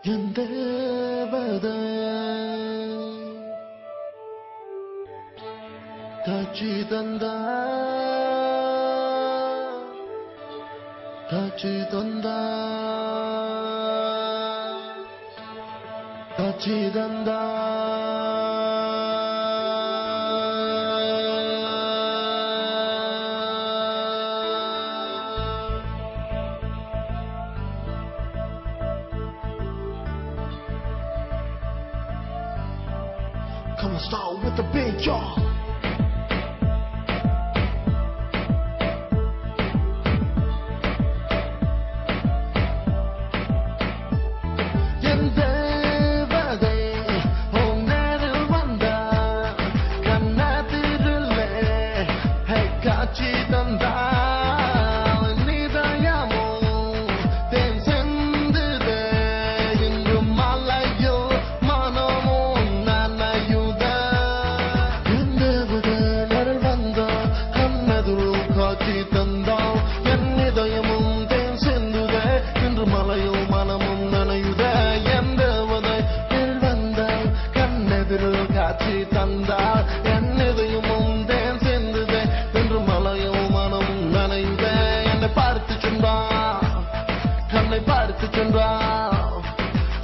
என் தேவதை காட்சி தந்தா காட்சி தந்தா காட்சி தந்தா Come on, start with the big y'all.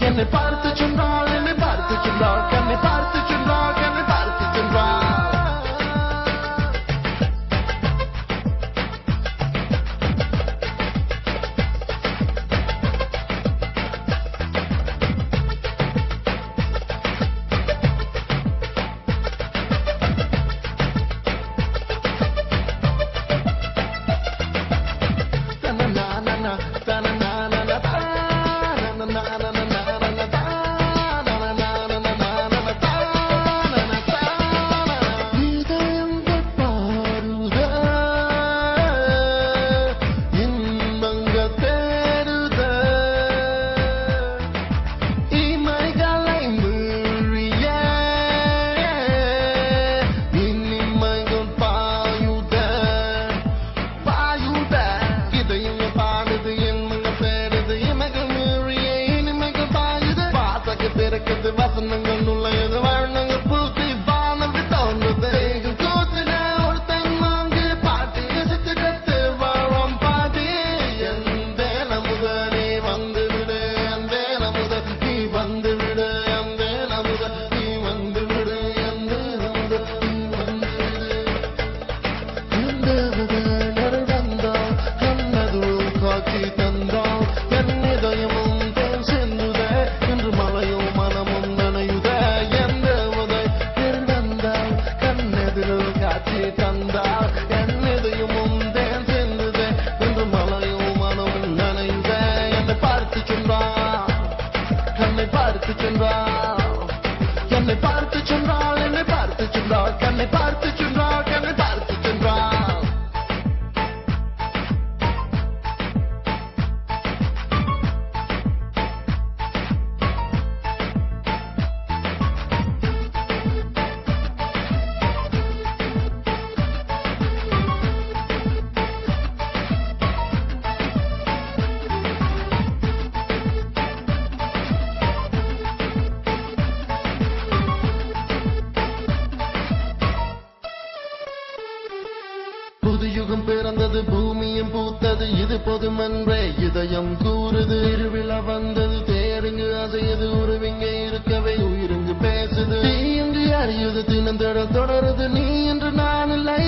என்னை பார்த்து சொன்னால் என்னை பார்த்து சொன்னால் கண்ணை பார்த்து சொன்னால் கண்ணை பார்த்து சொன்னால் என்னை பார்த்து சொன்னால் என்னை பார்த்து சொன்னால் கண்ணை பார்த்து சொன்னால் கண்ணை பார்த்து சொன்னால் புதுயுகம் பிறந்தது பூமியும் பூத்தது இது பொதுமன்றே இதயம் கூறுது திருவிழா வந்தது தேருங்கு அசையது உருவிங்க இருக்கவே உயிருங்கு பேசுது நீ இங்கு அறியுது தினந்தட தொடருது நீ என்று நான் இல்லை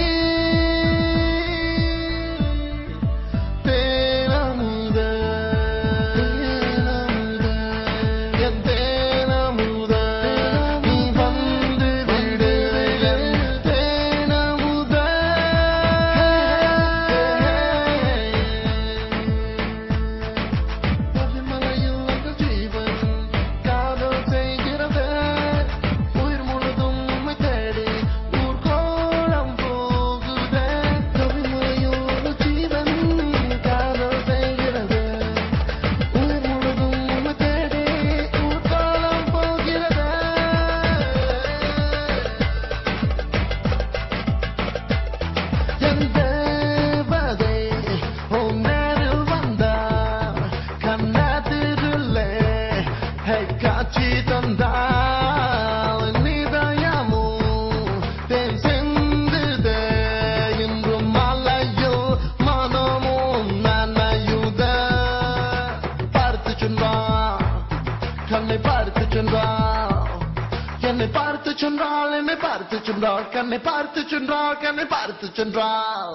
கண்ணை பார்த்து சென்றாள் என்னை பார்த்து சென்றாள் என்னை பார்த்து சென்றாள் கண்ணை பார்த்து சென்றாள் கண்ணை பார்த்து சென்றாள்